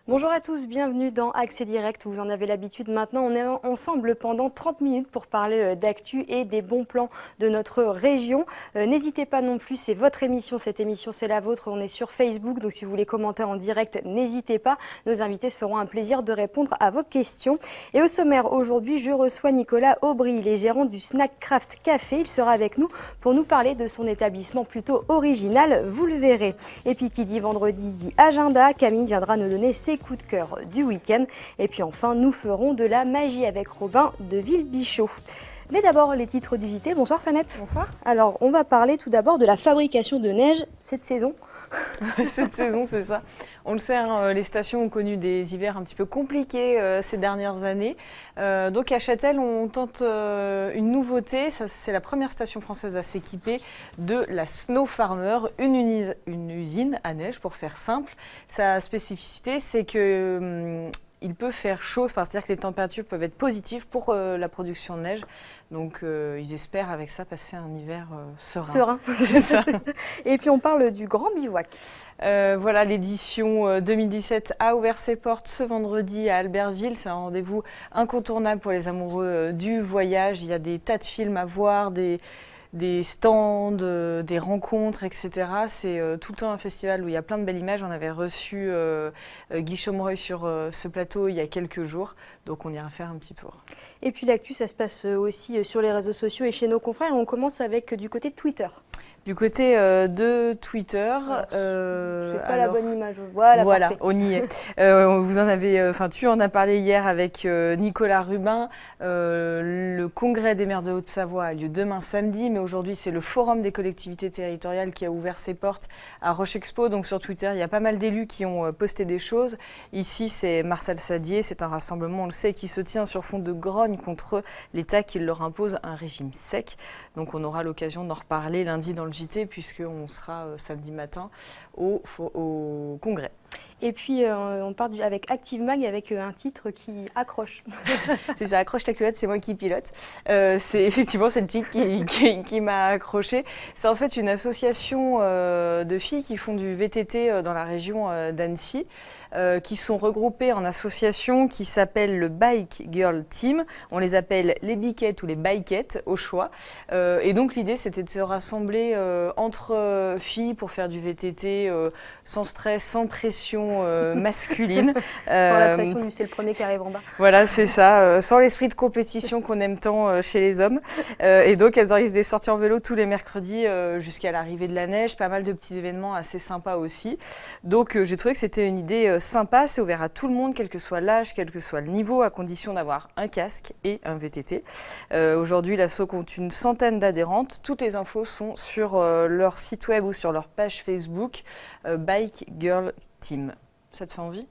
Bonjour à tous, bienvenue dans Accès Direct. Vous en avez l'habitude maintenant. On est ensemble pendant 30 minutes pour parler d'actu et des bons plans de notre région. N'hésitez pas non plus, c'est votre émission. Cette émission, c'est la vôtre. On est sur Facebook, donc si vous voulez commenter en direct, n'hésitez pas. Nos invités se feront un plaisir de répondre à vos questions. Et au sommaire, aujourd'hui, je reçois Nicolas Aubry, il est gérant du Snack Craft Café. Il sera avec nous pour nous parler de son établissement plutôt original, vous le verrez. Et puis qui dit vendredi dit agenda. Camille viendra nous donner ses coups de cœur du week-end. Et puis enfin, nous ferons de la magie avec Robin de Villebichot. Mais d'abord, les titres du JT. Bonsoir Fanette. Bonsoir. Alors, on va parler tout d'abord de la fabrication de neige cette saison. Cette saison, c'est ça. On le sait, hein, les stations ont connu des hivers un petit peu compliqués ces dernières années. Donc à Châtel, on tente une nouveauté. C'est la première station française à s'équiper de la Snow Farmer, une usine à neige pour faire simple. Sa spécificité, c'est que il peut faire chaud, c'est-à-dire que les températures peuvent être positives pour la production de neige. Donc ils espèrent avec ça passer un hiver serein. C'est ça. Et puis on parle du Grand Bivouac. Voilà, l'édition 2017 a ouvert ses portes ce vendredi à Albertville. C'est un rendez-vous incontournable pour les amoureux du voyage. Il y a des tas de films à voir, des stands, des rencontres, etc. C'est tout le temps un festival où il y a plein de belles images. On avait reçu Guy Chomreuil sur ce plateau il y a quelques jours, donc on ira faire un petit tour. Et puis l'actu, ça se passe aussi sur les réseaux sociaux et chez nos confrères. On commence avec du côté de Twitter. Du côté de Twitter, c'est pas la bonne image. Voilà, parfait. On y est. Tu en as parlé hier avec Nicolas Rubin. Le congrès des maires de Haute-Savoie a lieu demain samedi, mais aujourd'hui c'est le forum des collectivités territoriales qui a ouvert ses portes à Roche Expo. Donc sur Twitter, il y a pas mal d'élus qui ont posté des choses. Ici, c'est Marcel Sadier. C'est un rassemblement, on le sait, qui se tient sur fond de grogne contre l'État qui leur impose un régime sec. Donc on aura l'occasion d'en reparler lundi dans le JT, puisqu'on sera samedi matin au congrès. Et puis on part avec Active Mag avec un titre qui accroche. C'est ça, accroche ta culotte, c'est moi qui pilote. C'est le titre qui m'a accroché. C'est en fait une association de filles qui font du VTT dans la région d'Annecy, qui sont regroupées en association qui s'appelle le Bike Girl Team. On les appelle les biquettes ou les bikeettes au choix. Et donc l'idée c'était de se rassembler entre filles pour faire du VTT sans stress, sans pression masculine. Sans la pression du c'est le premier qui arrive en bas. Voilà, c'est ça, sans l'esprit de compétition qu'on aime tant chez les hommes. Et donc elles organisent des sorties en vélo tous les mercredis jusqu'à l'arrivée de la neige, pas mal de petits événements assez sympas aussi. Donc j'ai trouvé que c'était une idée sympa, c'est ouvert à tout le monde, quel que soit l'âge, quel que soit le niveau, à condition d'avoir un casque et un VTT. Aujourd'hui, l'asso compte une centaine d'adhérentes. Toutes les infos sont sur leur site web ou sur leur page Facebook, Bike Girl Team. Ça te fait envie ?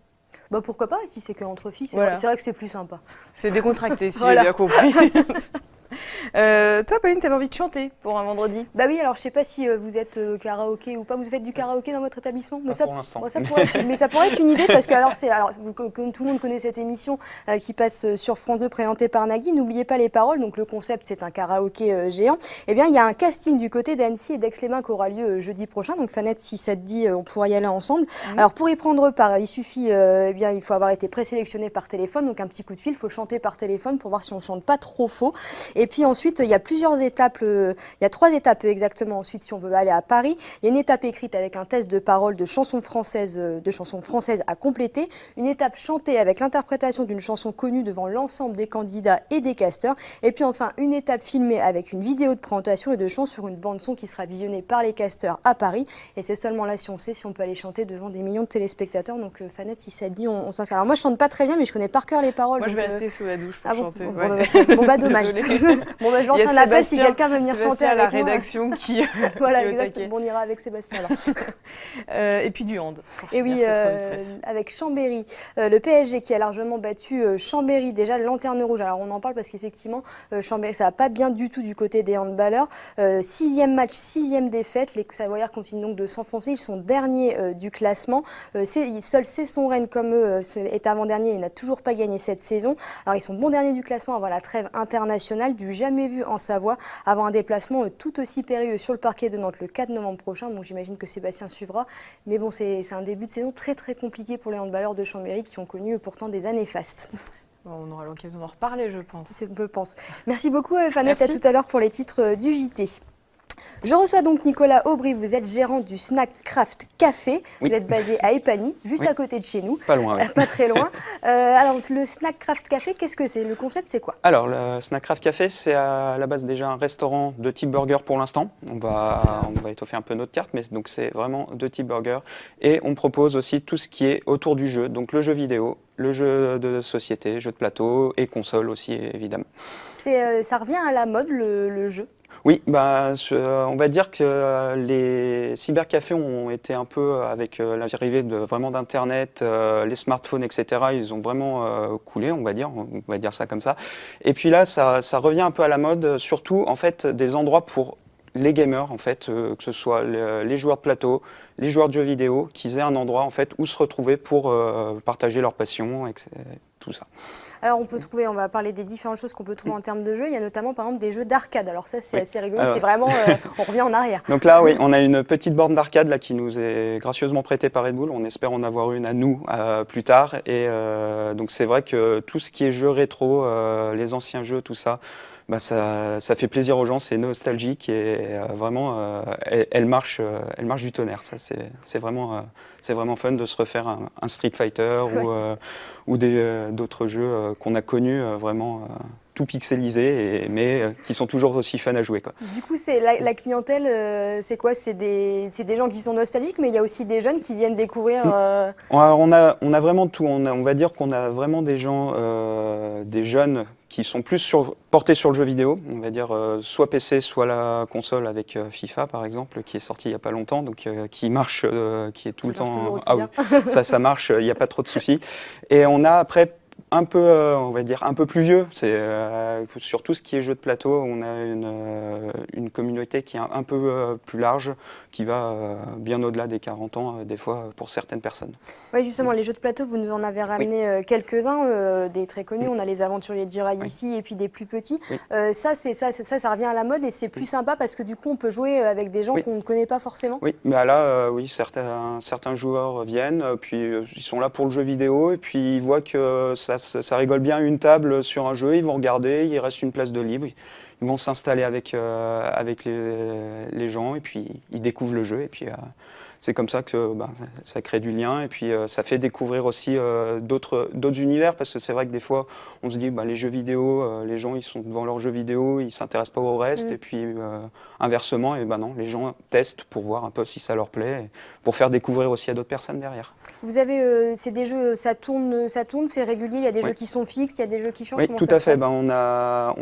Bah pourquoi pas, si c'est qu'entre filles, c'est vrai que c'est plus sympa. C'est décontracté, si j'ai bien compris. Toi, Pauline, t'avais envie de chanter pour un vendredi ? Bah oui, alors je sais pas si vous êtes karaoké ou pas. Vous faites du karaoké dans votre établissement ? Pas pour l'instant. Ça pourrait être une idée parce que comme tout le monde connaît cette émission qui passe sur France 2 présentée par Nagui, n'oubliez pas les paroles. Donc le concept, c'est un karaoké géant. Eh bien, il y a un casting du côté d'Annecy et d'Aix-les-Bains qui aura lieu jeudi prochain. Donc Fanette, si ça te dit, on pourra y aller ensemble. Alors pour y prendre part, il suffit, il faut avoir été présélectionné par téléphone. Donc un petit coup de fil, il faut chanter par téléphone pour voir si on chante pas trop faux. Et puis ensuite, il y a plusieurs étapes, il y a 3 étapes exactement ensuite si on veut aller à Paris. Il y a une étape écrite avec un test de paroles de chansons françaises à compléter, une étape chantée avec l'interprétation d'une chanson connue devant l'ensemble des candidats et des casteurs, et puis enfin une étape filmée avec une vidéo de présentation et de chant sur une bande son qui sera visionnée par les casteurs à Paris, et c'est seulement là si on sait si on peut aller chanter devant des millions de téléspectateurs. Donc Fanette, si ça te dit, on s'inscrit. Alors moi je chante pas très bien mais je connais par cœur les paroles. Moi je vais rester sous la douche pour chanter. Bon bah dommage. Bon bah je lance un appel si quelqu'un veut venir chanter avec la rédaction qui voilà, exactement. On ira avec Sébastien là. Et puis du hand. Et oui, avec Chambéry, le PSG qui a largement battu Chambéry, déjà lanterne rouge. Alors on en parle parce qu'effectivement, Chambéry, ça va pas bien du tout du côté des handballeurs. 6e match, 6e défaite. Les Savoyards continuent donc de s'enfoncer. Ils sont derniers du classement. Seul Cesson-Rennes, comme eux, est avant-dernier et n'a toujours pas gagné cette saison. Alors ils sont bons derniers du classement avant la trêve internationale du du jamais vu en Savoie avant un déplacement tout aussi périlleux sur le parquet de Nantes le 4 novembre prochain. Donc j'imagine que Sébastien suivra. Mais bon, c'est un début de saison très très compliqué pour les handballeurs de Chambéry qui ont connu pourtant des années fastes. On aura l'occasion d'en reparler, je pense. Je pense. Merci beaucoup Fanette, Merci. à tout à l'heure pour les titres du JT. Je reçois donc Nicolas Aubry, vous êtes gérant du Snack Craft Café, Oui. Vous êtes basé à Épagny, juste Oui. à côté de chez nous. Pas loin, oui. Pas très loin. Alors le Snack Craft Café, qu'est-ce que c'est? Le concept c'est quoi? Alors, le Snack Craft Café, c'est à la base déjà un restaurant de type burger pour l'instant. On va étoffer un peu notre carte, mais donc c'est vraiment de type burger. Et on propose aussi tout ce qui est autour du jeu, donc le jeu vidéo, le jeu de société, jeu de plateau et console aussi, évidemment. Ça revient à la mode le jeu? Oui, on va dire que les cybercafés ont été un peu, avec l'arrivée vraiment d'Internet, les smartphones, etc., ils ont vraiment coulé, on va dire ça comme ça. Et puis là, ça revient un peu à la mode, surtout en fait des endroits pour les gamers, en fait, que ce soit les joueurs de plateau, les joueurs de jeux vidéo, qu'ils aient un endroit en fait où se retrouver pour partager leur passion, etc., tout ça. Alors on va parler des différentes choses qu'on peut trouver en termes de jeux. Il y a notamment par exemple des jeux d'arcade. Alors ça c'est assez rigolo, c'est vraiment, on revient en arrière. Donc là oui, on a une petite borne d'arcade là qui nous est gracieusement prêtée par Red Bull. On espère en avoir une à nous plus tard. Et donc c'est vrai que tout ce qui est jeux rétro, les anciens jeux, tout ça, ça fait plaisir aux gens, c'est nostalgique et vraiment elle marche du tonnerre. Ça c'est vraiment fun de se refaire un Street Fighter ou d'autres jeux qu'on a connus vraiment tout pixelisés mais qui sont toujours aussi fun à jouer, quoi. Du coup, la clientèle, c'est quoi? C'est des gens qui sont nostalgiques, mais il y a aussi des jeunes qui viennent découvrir. On a vraiment tout. On va dire qu'on a vraiment des gens, des jeunes qui sont plus portés sur le jeu vidéo. On va dire soit PC, soit la console avec FIFA par exemple, qui est sorti il n'y a pas longtemps, donc qui marche, qui est tout le temps. Ah oui, ça marche, il n'y a pas trop de soucis. Et on a après un peu, on va dire, un peu plus vieux. C'est sur tout ce qui est jeu de plateau, on a une communauté qui est un peu plus large, qui va bien au-delà des 40 ans, des fois, pour certaines personnes. Oui, justement, les jeux de plateau, vous nous en avez ramené quelques-uns, des très connus. On a les Aventuriers du Rail ici, et puis des plus petits. Ça revient à la mode, et c'est plus sympa parce que du coup, on peut jouer avec des gens qu'on ne connaît pas forcément. Oui, mais là, oui, certains joueurs viennent, puis ils sont là pour le jeu vidéo, et puis ils voient que ça rigole bien une table sur un jeu, ils vont regarder, il reste une place de libre, ils vont s'installer avec les gens, et puis ils découvrent le jeu, et puis c'est comme ça que ça crée du lien, et puis ça fait découvrir aussi d'autres univers, parce que c'est vrai que des fois, on se dit, les jeux vidéo, les gens, ils sont devant leurs jeux vidéo, ils ne s'intéressent pas au reste, et puis inversement, et non, les gens testent pour voir un peu si ça leur plaît, et pour faire découvrir aussi à d'autres personnes derrière. Vous avez, c'est des jeux, ça tourne, c'est régulier, il y a des jeux qui sont fixes, il y a des jeux qui changent, oui, comment tout ça à se fait. passe? On a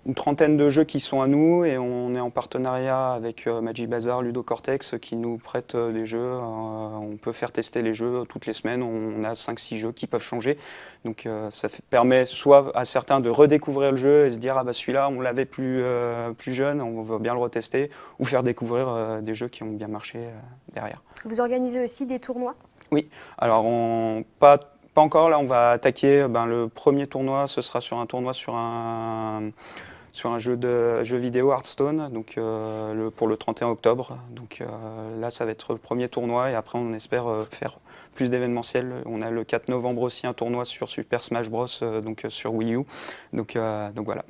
une trentaine de jeux qui sont à nous, et on est en partenariat avec Magic Bazar, Ludo Cortex, qui nous prêtent des jeux. On peut faire tester les jeux toutes les semaines. On a 5-6 jeux qui peuvent changer. Donc ça permet soit à certains de redécouvrir le jeu et se dire celui-là on l'avait plus jeune, on veut bien le retester, ou faire découvrir des jeux qui ont bien marché derrière. Vous organisez aussi des tournois? Oui, alors pas encore, là on va attaquer le premier tournoi, ce sera sur un tournoi sur un jeu vidéo Hearthstone, donc pour le 31 octobre. Donc là ça va être le premier tournoi, et après on espère faire plus d'événementiel. On a le 4 novembre aussi un tournoi sur Super Smash Bros, donc sur Wii U. Donc voilà.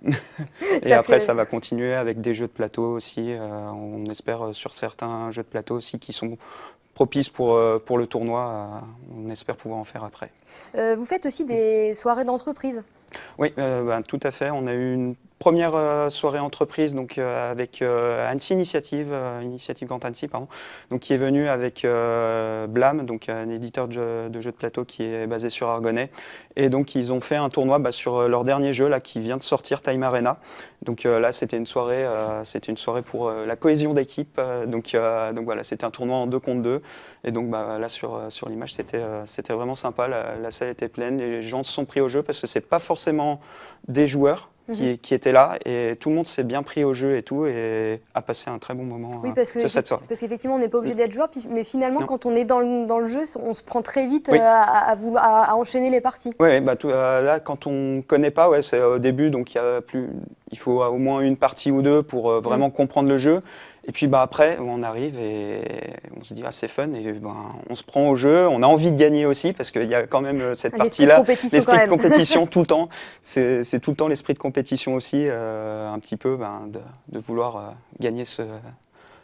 Et après ça va continuer avec des jeux de plateau aussi. On espère sur certains jeux de plateau aussi qui sont propice pour le tournoi, on espère pouvoir en faire après. Vous faites aussi des soirées d'entreprise? Oui, tout à fait. On a eu une première soirée entreprise donc, avec Annecy Initiative Grand Annecy, pardon, donc, qui est venu avec Blam, donc, un éditeur de jeux de plateau qui est basé sur Argonnet. Et donc ils ont fait un tournoi sur leur dernier jeu là, qui vient de sortir, Time Arena. Donc là c'était une soirée pour la cohésion d'équipe. Donc voilà, c'était un tournoi en 2 contre 2. Et donc là sur l'image c'était vraiment sympa. La salle était pleine, les gens se sont pris au jeu parce que c'est pas forcément des joueurs. qui étaient là, et tout le monde s'est bien pris au jeu et tout, et a passé un très bon moment Oui, parce qu'effectivement, on n'est pas obligé d'être joueur, mais finalement, quand on est dans le jeu, on se prend très vite à enchaîner les parties. Oui, là, quand on ne connaît pas, c'est au début, donc il faut au moins une partie ou deux pour vraiment comprendre le jeu. Et puis après, on arrive et on se dit c'est fun, et on se prend au jeu, on a envie de gagner aussi, parce qu'il y a quand même cette partie-là, l'esprit de compétition tout le temps. C'est tout le temps l'esprit de compétition aussi, un petit peu de vouloir gagner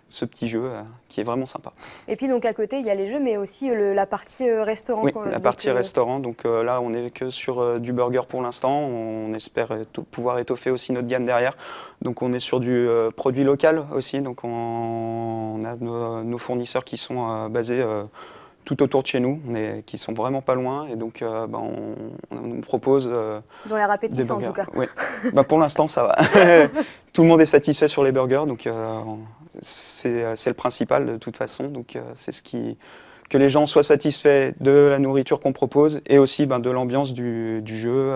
ce petit jeu qui est vraiment sympa. Et puis donc à côté, il y a les jeux, mais aussi la partie restaurant. Oui, la partie restaurant. Donc là, on n'est que sur du burger pour l'instant. On espère pouvoir étoffer aussi notre gamme derrière. Donc on est sur du produit local aussi. Donc on a nos fournisseurs qui sont basés tout autour de chez nous, qui sont vraiment pas loin. Et donc on nous propose ils ont l'air appétissants en tout cas. Oui. Pour l'instant, ça va. Tout le monde est satisfait sur les burgers. Donc c'est le principal de toute façon, donc c'est que les gens soient satisfaits de la nourriture qu'on propose, et aussi de l'ambiance du jeu,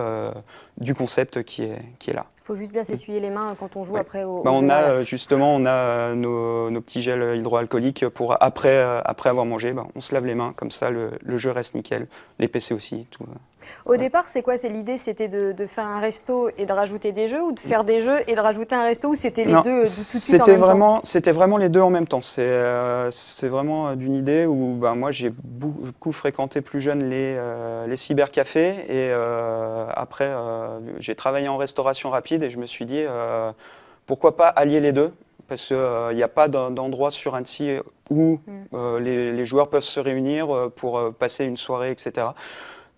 du concept qui est là. Il faut juste bien s'essuyer les mains quand on joue après au on a nos petits gels hydroalcooliques pour après avoir mangé, on se lave les mains, comme ça le jeu reste nickel, les PC aussi, tout. Au départ, c'est quoi? L'idée, c'était de faire un resto et de rajouter des jeux, ou de faire des jeux et de rajouter un resto, ou c'était les deux tout de suite en même temps? C'était vraiment les deux en même temps. C'est vraiment d'une idée où moi j'ai beaucoup fréquenté plus jeune les cybercafés, et après j'ai travaillé en restauration rapide, et je me suis dit pourquoi pas allier les deux, parce qu'il n'y a pas d'endroit sur Annecy où les joueurs peuvent se réunir pour passer une soirée, etc.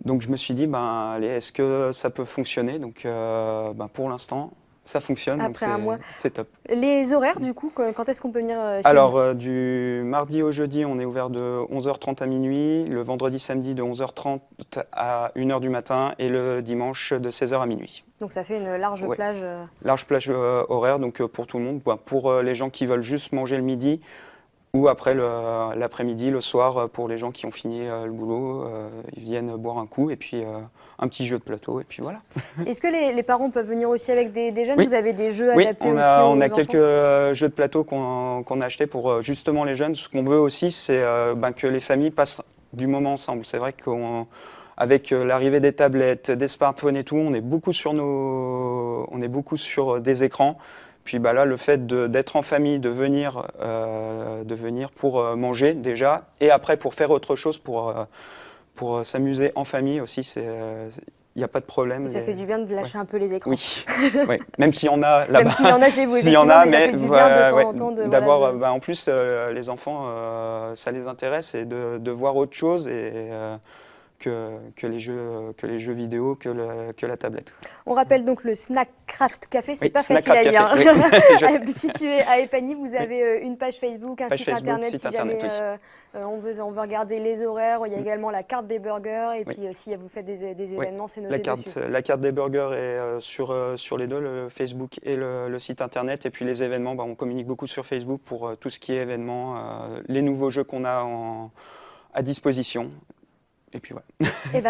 Donc je me suis dit, allez, est-ce que ça peut fonctionner? Donc pour l'instant, ça fonctionne. Après un mois. C'est top. Les horaires, du coup, quand est-ce qu'on peut venir chez Alors, du mardi au jeudi, on est ouvert de 11h30 à minuit, le vendredi, samedi de 11h30 à 1h du matin, et le dimanche de 16h à minuit. Donc ça fait une large plage. Large plage horaire, donc pour tout le monde. Pour les gens qui veulent juste manger le midi, ou après l'après-midi, le soir, pour les gens qui ont fini le boulot, ils viennent boire un coup, et puis un petit jeu de plateau, et puis voilà. Est-ce que les parents peuvent venir aussi avec des jeunes? Oui. Vous avez des jeux adaptés on aussi aux on a enfants? quelques jeux de plateau qu'on a achetés pour justement les jeunes. Ce qu'on veut aussi, c'est que les familles passent du moment ensemble. C'est vrai qu'avec l'arrivée des tablettes, des smartphones et tout, on est beaucoup sur des écrans. Puis là, le fait d'être en famille, de venir pour manger déjà, et après pour faire autre chose, pour s'amuser en famille aussi, il n'y a pas de problème. Et ça fait du bien de lâcher un peu les écrans. Oui, oui. Même s'il y en a là-bas. Même s'il y en a chez vous, s'il y en a, mais ça fait du bien de temps en temps d'avoir. En plus, les enfants, ça les intéresse, et de voir autre chose, et que les jeux vidéo, que la tablette. On rappelle donc le Snack Craft Café, c'est pas Snack facile Craft à dire. Café. Situé à Épagny, vous avez une page Facebook, un site internet, si jamais on veut regarder les horaires. Il y a également la carte des burgers, et puis si vous faites des événements, c'est noté dessus. La carte des burgers est sur les deux, le Facebook et le site internet, et puis les événements, on communique beaucoup sur Facebook pour tout ce qui est événements, les nouveaux jeux qu'on a à disposition. Et puis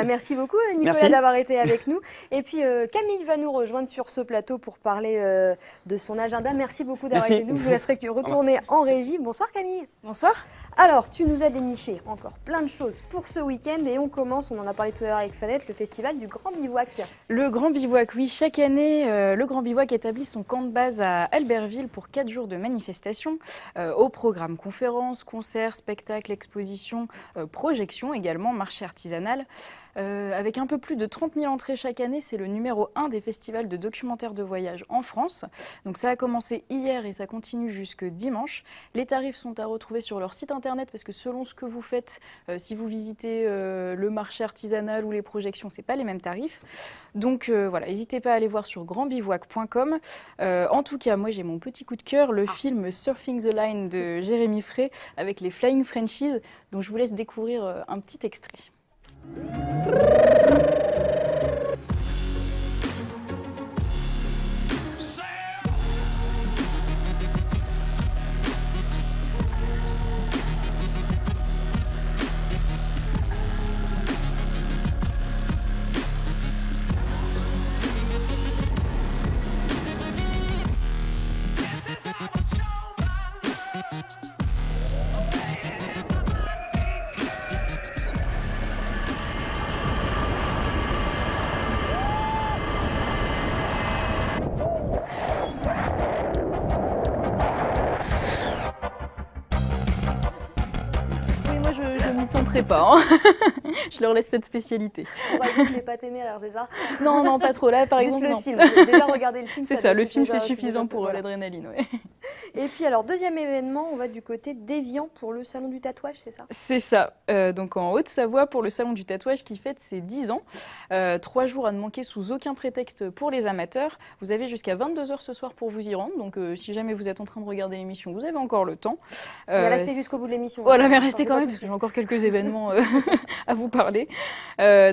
merci beaucoup Nicolas d'avoir été avec nous. Et puis Camille va nous rejoindre sur ce plateau pour parler de son agenda. Merci beaucoup d'avoir été avec nous. Je vous laisserai retourner en régie. Bonsoir Camille. Bonsoir. Alors, tu nous as déniché encore plein de choses pour ce week-end, et on commence, on en a parlé tout à l'heure avec Fanette, le festival du Grand Bivouac. Le Grand Bivouac, oui. Chaque année, le Grand Bivouac établit son camp de base à Albertville pour 4 jours de manifestation. Au programme conférences, concerts, spectacles, expositions, projections également, marché artisanal. Avec un peu plus de 30 000 entrées chaque année, c'est le numéro 1 des festivals de documentaires de voyage en France. Donc ça a commencé hier et ça continue jusque dimanche. Les tarifs sont à retrouver sur leur site internet, parce que selon ce que vous faites, si vous visitez le marché artisanal ou les projections, c'est pas les mêmes tarifs. Donc voilà, n'hésitez pas à aller voir sur grandbivouac.com. En tout cas, moi j'ai mon petit coup de cœur, le film Surfing the Line de Jérémy Frey avec les Flying Frenchies. Donc je vous laisse découvrir un petit extrait. raconterai pas. Hein. Je leur laisse cette spécialité. On va dire les pas téméraires, c'est ça? Non, non, pas trop. Là, par Juste exemple, le non. film. Déjà regarder le film. C'est ça, le film, déjà- c'est suffisant pour voilà. l'adrénaline. Ouais. Et puis alors, deuxième événement, on va du côté d'Évian pour le salon du tatouage, c'est ça? C'est ça. Donc en Haute-Savoie pour le salon du tatouage qui fête ses 10 ans. 3 jours à ne manquer sous aucun prétexte pour les amateurs. Vous avez jusqu'à 22 h ce soir pour vous y rendre. Donc si jamais vous êtes en train de regarder l'émission, vous avez encore le temps. Mais restez jusqu'au bout de l'émission. Voilà, hein. mais restez Changez quand pas même tout parce de que j'ai suite. encore quelques événements à vous parler.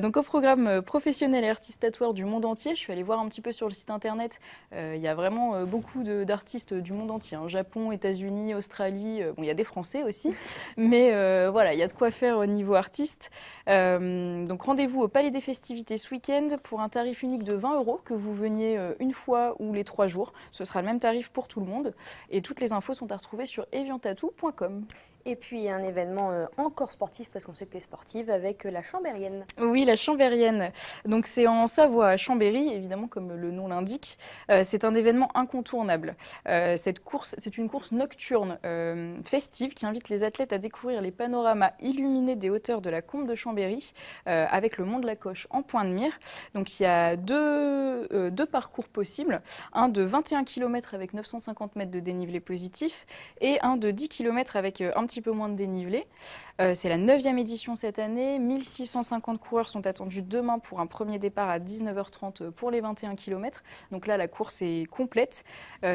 Donc au programme professionnel et artistes tatoueurs du monde entier, je suis allée voir un petit peu sur le site internet. Il y a vraiment beaucoup d'artistes du monde entier. Hein. Japon, États-Unis, Australie. Bon, il y a des Français aussi. Mais voilà, il y a de quoi faire au niveau artiste. Donc rendez-vous au Palais des Festivités ce week-end pour un tarif unique de 20 € que vous veniez une fois ou les 3 jours. Ce sera le même tarif pour tout le monde. Et toutes les infos sont à retrouver sur eviantattoo.com. Et puis un événement encore sportif, parce qu'on sait que tu es sportive, avec la Chambérienne. Oui, la Chambérienne. Donc c'est en Savoie, à Chambéry, évidemment, comme le nom l'indique. C'est un événement incontournable. Cette course, c'est une course nocturne festive qui invite les athlètes à découvrir les panoramas illuminés des hauteurs de la Combe de Chambéry, avec le mont de la Coche en point de mire. Donc il y a deux parcours possibles, un de 21 km avec 950 mètres de dénivelé positif et un de 10 km avec un petit peu moins de dénivelé. C'est la 9e édition cette année. 1650 coureurs sont attendus demain pour un premier départ à 19 h 30 pour les 21 km. Donc là, la course est complète.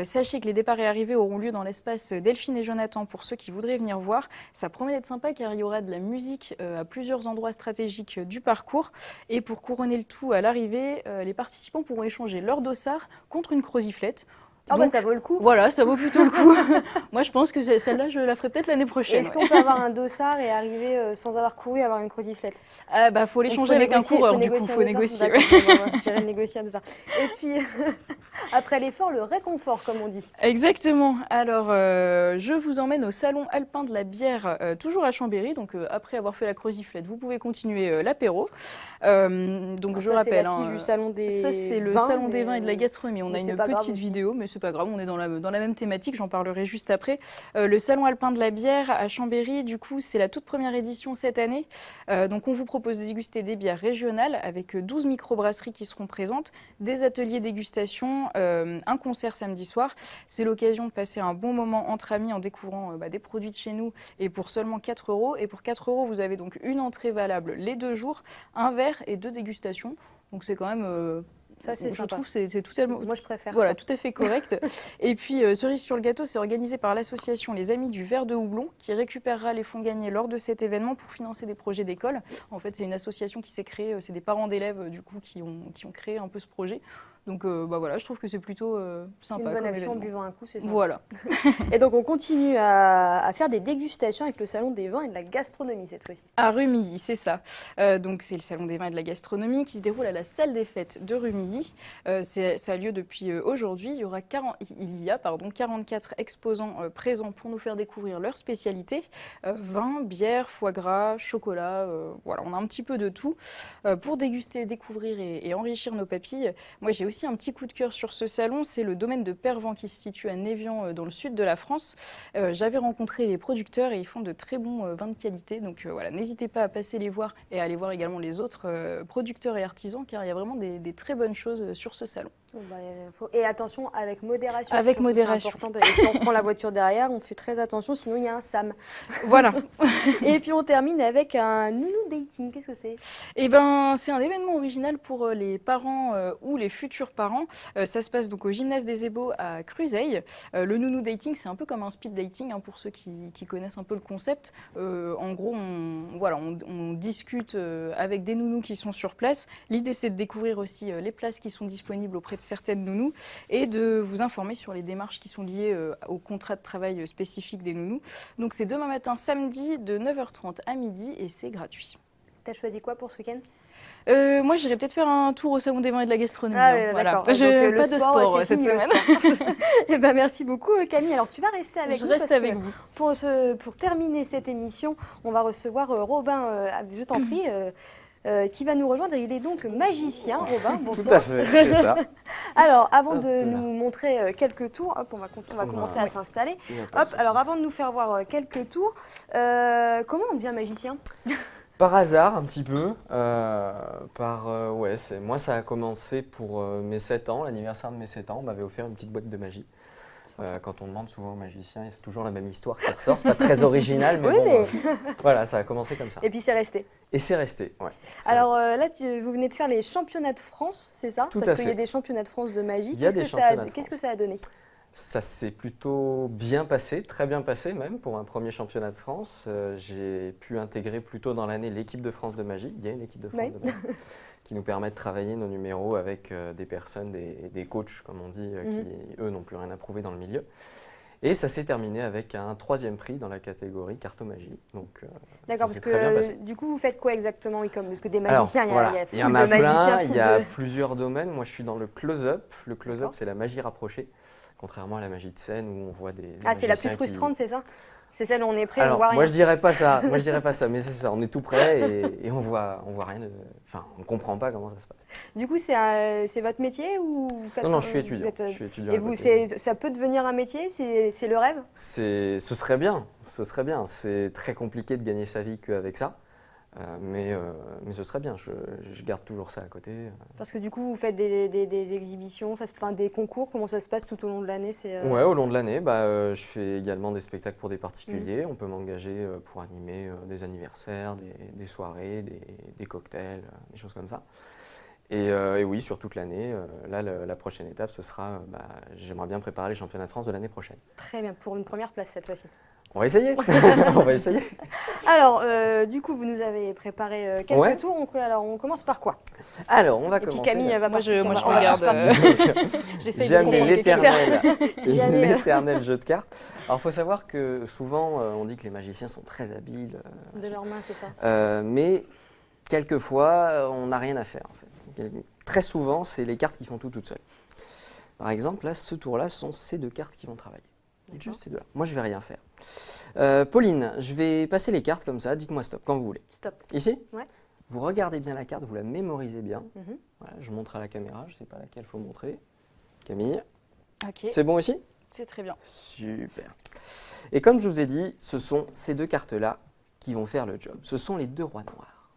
Sachez que les départs et arrivées auront lieu dans l'espace Delphine et Jonathan pour ceux qui voudraient venir voir. Ça promet d'être sympa car il y aura de la musique à plusieurs endroits stratégiques du parcours. Et pour couronner le tout à l'arrivée, les participants pourront échanger leur dossard contre une croziflette. Ah bah Donc, ça vaut le coup. voilà, ça vaut plutôt le coup. Moi, je pense que celle-là, je la ferai peut-être l'année prochaine. Est-ce qu'on peut avoir un dossard et arriver sans avoir couru avoir une croziflette? Ah bah, faut l'échanger avec un coureur, du coup, faut négocier. D'accord, Ouais. bon, bah, j'irai négocier un dossard. Et puis, après l'effort, le réconfort, comme on dit. Exactement. Alors, je vous emmène au salon alpin de la bière, toujours à Chambéry. Donc, après avoir fait la croziflette, vous pouvez continuer l'apéro. Donc, Alors je ça, c'est rappelle. l'affiche du salon des Ça, c'est le vins, salon des mais, vins et de la gastronomie. On mais a c'est une pas grave petite aussi. vidéo, mais c'est pas grave, on est dans la même thématique, j'en parlerai juste après. Le salon alpin de la bière à Chambéry, du coup, c'est la toute première édition cette année. Donc, on vous propose de déguster des bières régionales avec 12 microbrasseries qui seront présentes, des ateliers dégustation, un concert samedi soir. C'est l'occasion de passer un bon moment entre amis en découvrant des produits de chez nous et pour seulement 4 €. Et pour 4 €, vous avez donc une entrée valable les 2 jours, un verre et 2 dégustations. Donc, c'est quand même... Ça, c'est je sympa. trouve c'est totalement, Moi, je préfère voilà, ça. tout à fait correct. Et puis, cerise sur le gâteau, c'est organisé par l'association Les Amis du Verre de Houblon qui récupérera les fonds gagnés lors de cet événement pour financer des projets d'école. En fait, c'est une association qui s'est créée, c'est des parents d'élèves du coup qui ont créé un peu ce projet. Donc voilà, je trouve que c'est plutôt sympa. Une bonne comme action en événement. buvant un coup, c'est ça. Voilà. Et donc, on continue à faire des dégustations avec le salon des vins et de la gastronomie cette fois-ci. À Rumilly, c'est ça. Donc c'est le salon des vins et de la gastronomie qui se déroule à la salle des fêtes de Rumilly. Ça a lieu depuis aujourd'hui. Il y a 44 exposants présents pour nous faire découvrir leurs spécialités. Vin, bière, foie gras, chocolat. Voilà, on a un petit peu de tout pour déguster, découvrir et enrichir nos papilles. Moi, j'ai aussi un petit coup de cœur sur ce salon. C'est le domaine de Pervan qui se situe à Névian dans le sud de la France. J'avais rencontré les producteurs et ils font de très bons vins de qualité. Donc voilà, n'hésitez pas à passer les voir et à aller voir également les autres producteurs et artisans car il y a vraiment des très bonnes choses sur ce salon. Et attention, avec modération. Avec Surtout, modération. c'est important, parce que si on prend la voiture derrière, on fait très attention, sinon il y a un SAM. Voilà. Et puis on termine avec un nounou dating. Qu'est-ce que c'est? Eh ben, c'est un événement original pour les parents ou les futurs parents. Ça se passe donc au gymnase des Ébaux à Cruseille. Le nounou dating, c'est un peu comme un speed dating hein, pour ceux qui connaissent un peu le concept. En gros, on discute avec des nounous qui sont sur place. L'idée, c'est de découvrir aussi les places qui sont disponibles auprès de certaines nounous et de vous informer sur les démarches qui sont liées au contrat de travail spécifique des nounous. Donc, c'est demain matin, samedi, de 9 h 30 à midi et c'est gratuit. T'as choisi quoi pour ce week-end? Moi, j'irais peut-être faire un tour au salon des vins et de la gastronomie. Ah hein, oui, voilà. d'accord. J'ai Donc, le pas de sport c'est cette fini, le semaine. sport. Eh ben, merci beaucoup Camille. Alors tu vas rester avec Je nous reste parce avec que vous. pour terminer cette émission, on va recevoir Robin, je t'en prie, qui va nous rejoindre. Il est donc magicien. Robin, bonsoir. Tout à fait, c'est ça. Alors, avant de Hop là. nous montrer quelques tours, hop, on va commencer à s'installer. Il y a pas de Hop, souci. alors avant de nous faire voir quelques tours, comment on devient magicien? Par hasard, un petit peu. Moi, ça a commencé pour mes 7 ans, l'anniversaire de mes 7 ans. On m'avait offert une petite boîte de magie. Quand on demande souvent aux magiciens, c'est toujours la même histoire qui ressort. C'est pas très original, mais Oui, bon, mais- voilà, ça a commencé comme ça. Et puis c'est resté. Et c'est resté, ouais. C'est Alors resté. là, vous venez de faire les championnats de France, c'est ça? Tout Parce à qu'il y a fait. des championnats de France de magie. Il y a des Qu'est-ce championnats de que ça a donné? Ça s'est plutôt bien passé, très bien passé même pour un premier championnat de France. J'ai pu intégrer plus tôt dans l'année l'équipe de France de magie. Il y a une équipe de France Oui. de magie qui nous permet de travailler nos numéros avec des personnes, des coachs comme on dit, qui eux n'ont plus rien à prouver dans le milieu. Et ça s'est terminé avec un 3e prix dans la catégorie cartomagie. Donc, D'accord, ça parce s'est très bien que passé. du coup, vous faites quoi exactement? Oui, parce que des Alors, magiciens, voilà, il y a il y en full a de magiciens. plein, il full y a de- plusieurs domaines. Moi, je suis dans le close-up. Le close-up, D'accord. c'est la magie rapprochée, contrairement à la magie de scène où on voit des Ah, c'est la plus magiciens qui- frustrante, c'est ça? C'est celle où on est prêt, on Alors, voit rien. moi je dirais pas ça. Moi je dirais pas ça, mais c'est ça. On est tout prêt et on voit rien. Enfin, on comprend pas comment ça se passe. Du coup, c'est votre métier ou vous faites Non, je suis vous étudiant. êtes, Je suis étudiant et à vous, côté. ça peut devenir un métier? C'est le rêve? Ce serait bien. Ce serait bien. C'est très compliqué de gagner sa vie qu'avec ça, mais ce serait bien. Je garde toujours ça à côté. Parce que du coup, vous faites des exhibitions, enfin, des concours. Comment ça se passe tout au long de l'année? Ouais, au long de l'année, je fais également des spectacles pour des particuliers. On peut m'engager pour animer des anniversaires, des soirées, des cocktails, des choses comme ça. Et oui, sur toute l'année. Là, la prochaine étape, ce sera, j'aimerais bien préparer les championnats de France de l'année prochaine. Très bien, pour une première place cette fois-ci. On va essayer. On va essayer. Alors, du coup, vous nous avez préparé quelques Ouais. tours. Alors, on commence par quoi? Alors, on va Et puis commencer. Camille va Moi, je partir. On va regarde, tous partir. Bien sûr. J'essaye de Jamais comprendre les questions. Jamais. l'éternel jeu de cartes. Alors, il faut savoir que souvent, on dit que les magiciens sont très habiles, De leurs mains, c'est ça. mais quelquefois, on n'a rien à faire, en fait. Très souvent, c'est les cartes qui font tout toutes seules. Par exemple, là, ce tour-là, ce sont ces 2 cartes qui vont travailler. Juste ces 2-là. Moi, je ne vais rien faire. Pauline, je vais passer les cartes comme ça. Dites-moi stop, quand vous voulez. Stop. Ici? Ouais. Vous regardez bien la carte, vous la mémorisez bien. Mhm. Voilà, je montre à la caméra, je ne sais pas laquelle il faut montrer. Camille, Ok, c'est bon aussi? c'est très bien. Super. Et comme je vous ai dit, ce sont ces 2 cartes-là qui vont faire le job. Ce sont les 2 rois noirs.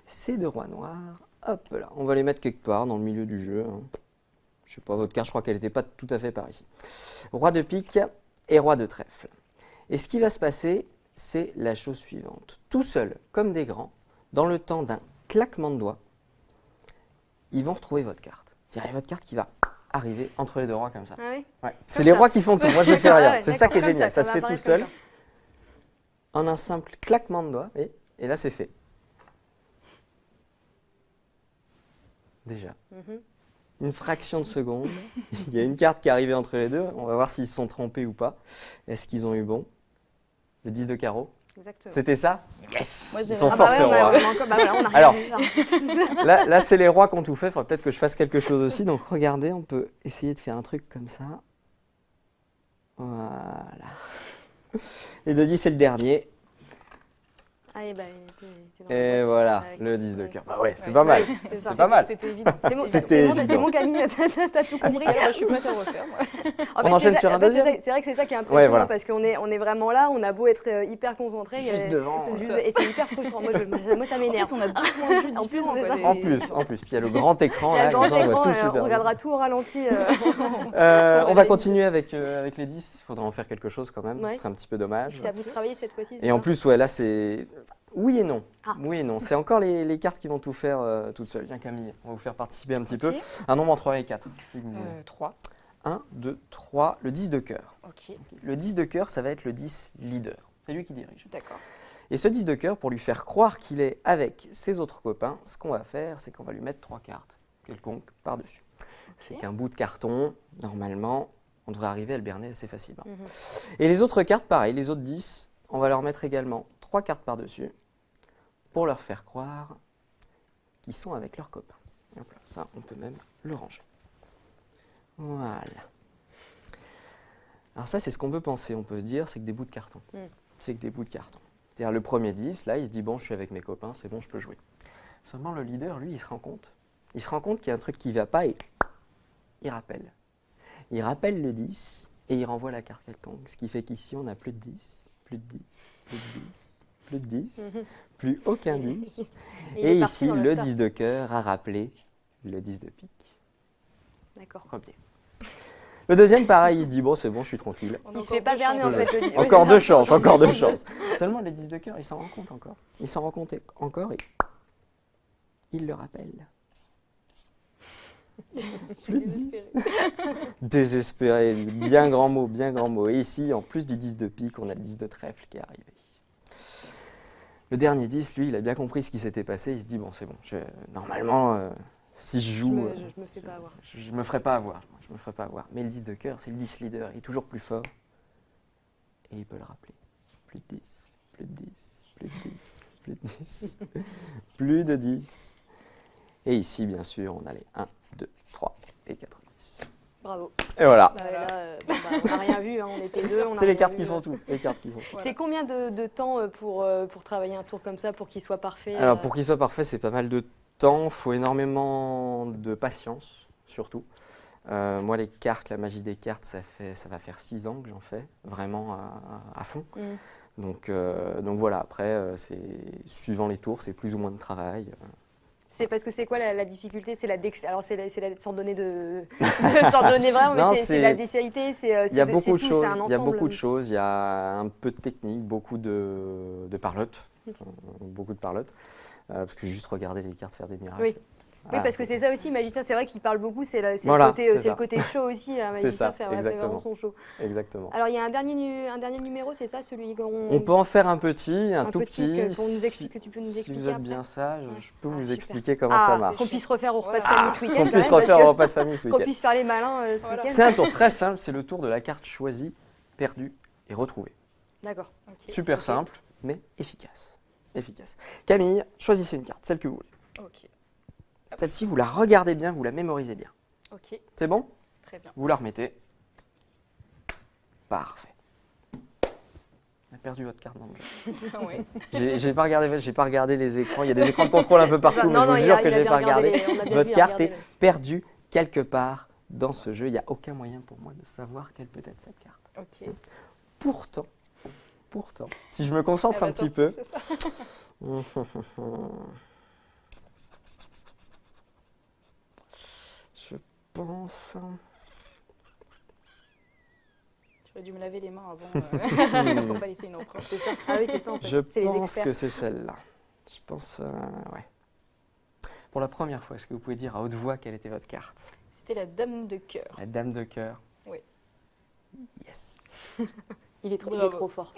Ces 2 rois noirs, hop là, on va les mettre quelque part dans le milieu du jeu. Hein. Je sais pas, votre carte, je crois qu'elle n'était pas tout à fait par ici. Roi de pique et roi de trèfle. Et ce qui va se passer, c'est la chose suivante. Tout seul, comme des grands, dans le temps d'un claquement de doigts, ils vont retrouver votre carte. C'est-à-dire, il y a votre carte qui va arriver entre les 2 rois comme ça. Ah oui. Ouais. C'est les rois qui font tout, moi je fais Ah rien. ouais, C'est ça qui est d'accord, comme génial, ça ça se va fait tout apparaître seul, comme ça. en un simple claquement de doigts, et là c'est fait. Déjà. Mhm. Une fraction de seconde, il y a une carte qui est arrivée entre les 2, on va voir s'ils se sont trompés ou pas. Est-ce qu'ils ont eu bon? Le 10 de carreau, Exactement. c'était ça? Yes. Moi, j'ai- Ils sont Ah bah forts ces ouais, rois. on a rien Alors, vu, là. Là c'est les rois qui ont tout fait, il faudra peut-être que je fasse quelque chose aussi. Donc regardez, on peut essayer de faire un truc comme ça. Voilà. Et de 10, c'est le dernier. Ah, et bah, il était dans la Et boîte. voilà, Avec- le 10 de ouais. cœur. Bah ouais, c'est Ouais. pas mal. C'est ça. C'est pas mal. C'était évident. C'était c'est évident. bon, Camille, t'as tout compris. Nickel, je suis prête à refaire, moi. En On fait, enchaîne c'est sur ça- un en fait, deuxième c'est vrai que c'est ça qui est impressionnant Ouais, voilà. parce qu'on est vraiment là, on a beau être hyper concentré. Juste devant. c'est C'est juste- et c'est hyper frustrant. Moi, ça En m'énerve. plus, on a 2 points de vue En plus, différents. on est quoi. ça. En plus. Puis il y a le grand écran, Il y a là, le grand comme ça, on voit écran, tout super on bien. regardera tout au ralenti. On va continuer avec les 10. Il faudra en faire quelque chose quand même. Ouais. Ce serait un petit peu dommage. C'est à vous de travailler cette fois-ci. c'est Et en ça plus, ouais, là, c'est... Oui et non. Ah. Oui et non. C'est encore les cartes qui vont tout faire toutes seules. Viens Camille, on va vous faire participer un petit peu. Ok. Un nombre entre 1 et 4. 3. 1, 2, 3. Le 10 de cœur. Ok, Le 10 de cœur, ça va être le 10 leader. C'est lui qui dirige. d'accord. Et ce 10 de cœur, pour lui faire croire qu'il est avec ses autres copains, ce qu'on va faire, c'est qu'on va lui mettre 3 cartes quelconques par-dessus. C'est qu'un bout de carton, normalement, on devrait arriver à le berner assez facilement. Mhm. Et les autres cartes, pareil, les autres 10, on va leur mettre également 3 cartes par-dessus pour leur faire croire qu'ils sont avec leurs copains. Hop là, ça, on peut même le ranger. Voilà. Alors ça, c'est ce qu'on peut penser. On peut se dire, c'est que des bouts de carton. Mm. C'est que des bouts de carton. C'est-à-dire le premier 10, là, il se dit, bon, je suis avec mes copains, c'est bon, je peux jouer. Seulement, le leader, lui, il se rend compte. Il se rend compte qu'il y a un truc qui ne va pas et il rappelle. Il rappelle le 10 et il renvoie la carte quelconque. Ce qui fait qu'ici, on n'a plus de 10, plus de 10, plus de 10, plus de 10, plus aucun 10. il Et est parti ici, dans le tas. 10 de cœur a rappelé le 10 de pique. D'accord. Premier. Le deuxième, pareil, il se dit, bon, c'est bon, je suis tranquille. On a Il se encore fait pas deux berner chances. en fait. le- Encore ouais, deux chances, encore deux chances. Seulement les 10 de cœur, il s'en rend compte encore. Il s'en rend compte encore et il le rappelle. Plus de 10. Désespéré, bien grand mot, bien grand mot. Et ici, en plus du 10 de pique, on a le 10 de trèfle qui est arrivé. Le dernier 10, lui, il a bien compris ce qui s'était passé. Il se dit, bon, c'est bon, normalement, si je joue, je me fais pas avoir. je me ferai pas avoir. Je me ferai pas avoir. Mais le 10 de cœur, c'est le 10 leader. Il est toujours plus fort. Et il peut le rappeler. Plus de 10, plus de 10, plus de 10, plus de 10, plus de 10. Et ici, bien sûr, on a les 1, 2, 3 et 4 10. Bravo. Et voilà. Bah, là, on n'a rien vu, hein, on était deux. on a C'est les rien cartes vu. qui font tout. Les cartes qui font tout. C'est combien de temps pour travailler un tour comme ça, pour qu'il soit parfait Alors, pour qu'il soit parfait, c'est pas mal de temps. Il faut énormément de patience, surtout. Moi, les cartes, la magie des cartes, ça va faire 6 ans que j'en fais, vraiment à fond. Donc voilà, après, c'est suivant les tours, c'est plus ou moins de travail. C'est parce que c'est quoi la difficulté? C'est alors c'est sans donner sans donner vraiment, Non, mais c'est la dextérité, Il y a beaucoup de tout, choses. c'est un Il y a ensemble. beaucoup de choses. Il y a un peu de technique, beaucoup de parlotte, beaucoup de parlotte, parce que juste regarder les cartes faire des miracles. Oui. Oui, Ah, parce que c'est ça aussi, magicien, c'est vrai qu'il parle beaucoup, c'est Voilà, le c'est ça. le côté show aussi, un C'est magicien ça, fait vraiment exactement. son show. Exactement. Alors il y a un dernier numéro, c'est ça, celui qu'on... On peut en faire un petit, un tout petit petit. que tu peux nous Si expliquer vous êtes après. bien sage, Ouais. je peux Ah, vous super. expliquer comment ça marche. Qu'on puisse refaire au repas de Voilà. famille ce week-end. Qu'on quand puisse même, parce refaire que- au repas de famille ce Qu'on week-end. puisse faire les malins ce Voilà. week-end. C'est un tour très simple, c'est le tour de la carte choisie, perdue et retrouvée. D'accord. Super Ok. simple, mais efficace. Efficace. Camille, choisissez une carte, celle que vous voulez. Ok, Celle-ci, vous la regardez bien, vous la mémorisez bien. ok, C'est bon? très bien. Vous la remettez. Parfait. On a perdu votre carte dans le jeu. Ouais. J'ai pas regardé les écrans. Il y a des écrans de contrôle un peu partout, mais Non, je non, vous il jure a que je n'ai bien pas regardé, regardé. on a bien Votre vu, carte regardez, est perdue quelque part dans ce jeu. Il n'y a aucun moyen pour moi de savoir quelle peut être cette carte. Ok. Pourtant, si je me concentre Elle un va petit sortir, peu, c'est ça. je pense. J'aurais dû me laver les mains avant pour pas laisser une empreinte. C'est ça. Ah oui, c'est ça en fait. Je C'est les pense experts. que c'est celle-là. Je pense, ouais. Pour la première fois, est-ce que vous pouvez dire à haute voix quelle était votre carte? C'était la dame de cœur. La dame de cœur. Oui. Yes. Il est trop Bravo. fort.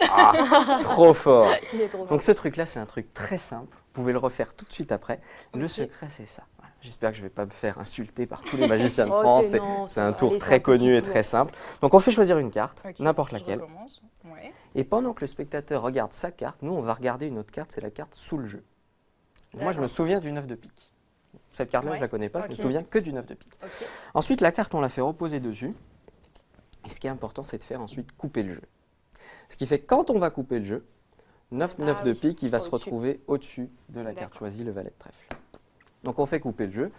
Trop fort. Il est trop fort. Donc ce truc-là, c'est un truc très simple. Vous pouvez le refaire tout de suite après. Le Ok. secret, c'est ça. Voilà. J'espère que je ne vais pas me faire insulter par tous les magiciens de Oh, France. c'est- non, C'est ça un va. tour Allez, c'est très un connu petit et tour. très simple. Donc on fait choisir une carte, Ok, n'importe je laquelle. recommence. Ouais. Et pendant que le spectateur regarde sa carte, nous, on va regarder une autre carte, c'est la carte sous le jeu. Donc, moi, je me souviens du 9 de pique. Cette carte-là, Ouais. je ne la connais pas, je me Ok. souviens que du 9 de pique. Ok. Ensuite, la carte, on la fait reposer dessus. Et ce qui est important, c'est de faire ensuite couper le jeu. Ce qui fait que quand on va couper le jeu, 9 Ah de oui, pique, il va se au-dessus. retrouver au-dessus de la carte D'accord. choisie, le valet de trèfle. Donc on fait couper le jeu.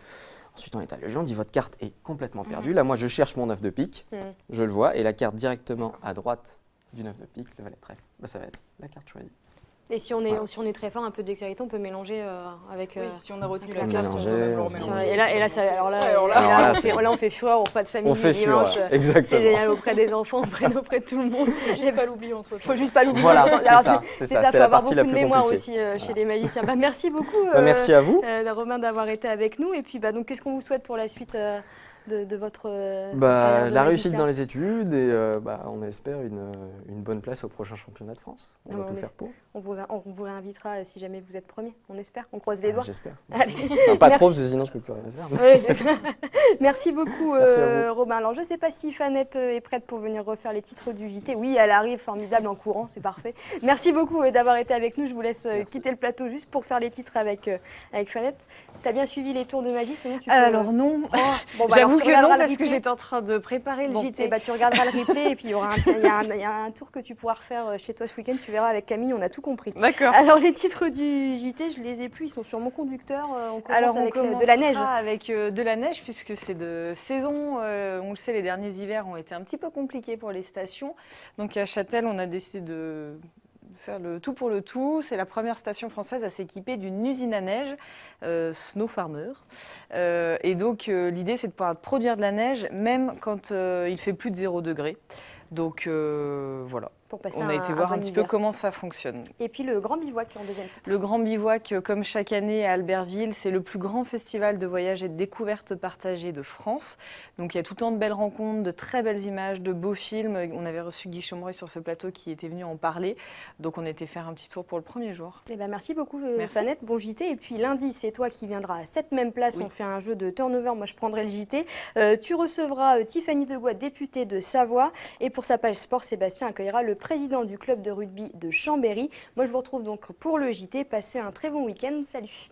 Ensuite, on étale le jeu, on dit votre carte est complètement perdue. Là, moi, je cherche mon 9 de pique, je le vois, et la carte directement à droite du 9 de pique, le valet de trèfle, bah, ça va être la carte choisie. Et si on est, Voilà. si on est très fort, un peu de dextérité, on peut mélanger avec. Oui, si on a retenu avec la la carte, carte, on peut même le on si remélanger. on- et là, ça, alors là, Ouais, alors là- et là, Alors là, on fait, là, on fait fureur au repas de famille On fait du dimanche. fureur, C'est exactement. génial auprès des enfants, auprès de tout le monde. J'ai pas l'oublier entre Faut juste pas l'oublier. Voilà, Alors, c'est ça, c'est c'est ça, ça, faut c'est la avoir partie beaucoup la de plus mémoire compliquée. aussi chez les magiciens. Bah, merci beaucoup, Bah, merci à vous. Romain, d'avoir été avec nous. Et puis, bah, donc, qu'est-ce qu'on vous souhaite pour la suite de votre carrière Bah, de la réussite magicien dans les études et bah, on espère une bonne place au prochain championnat de France. On Ah va bah, tout on faire pour. On vous réinvitera si jamais vous êtes premier. On espère. On croise les doigts. J'espère. Allez. Non, pas Merci. trop, parce que sinon je peux plus rien faire. mais- Oui. Merci beaucoup, Merci à vous. Robin. Alors, je ne sais pas si Fanette est prête pour venir refaire les titres du JT. Oui, elle arrive, formidable, en courant, c'est parfait. Merci beaucoup d'avoir été avec nous. Je vous laisse quitter le plateau juste pour faire les titres avec Fanette. Tu as bien suivi les tours de magie, sinon tu peux... Alors non, Bon, bah, alors, j'avoue tu que regarderas non le parce que replay. j'étais en train de préparer le Bon, JT. eh ben, tu regarderas le replay et puis il y aura il y a un tour que tu pourras refaire chez toi ce week-end. Tu verras avec Camille, on a tout compris. D'accord. Alors, les titres du JT, je les ai plus, ils sont sur mon conducteur. On commence Alors on avec commence de la neige. avec de la neige puisque c'est de saison. On le sait, les derniers hivers ont été un petit peu compliqués pour les stations. Donc à Châtel, on a décidé de faire le tout pour le tout. C'est la première station française à s'équiper d'une usine à neige, Snow Farmer. Et donc l'idée c'est de pouvoir produire de la neige même quand il fait plus de 0 degré. Donc voilà. Pour passer On a été voir bon un petit peu hiver. comment ça fonctionne. Et puis le Grand Bivouac en deuxième titre. Le Grand Bivouac, comme chaque année à Albertville, c'est le plus grand festival de voyage et de découverte partagée de France. Donc il y a tout le temps de belles rencontres, de très belles images, de beaux films. On avait reçu Guy Chomroy sur ce plateau qui était venu en parler. Donc on était faire un petit tour pour le premier jour. Eh ben, merci beaucoup Merci. Fanette, bon JT. Et puis lundi, c'est toi qui viendras à cette même place. Oui. On fait un jeu de turnover, moi je prendrai le JT. Tu recevras Tiffany Degois, députée de Savoie. Et pour sa page sport, Sébastien accueillera le président du club de rugby de Chambéry. Moi je vous retrouve donc pour le JT. Passez un très bon week-end. Salut.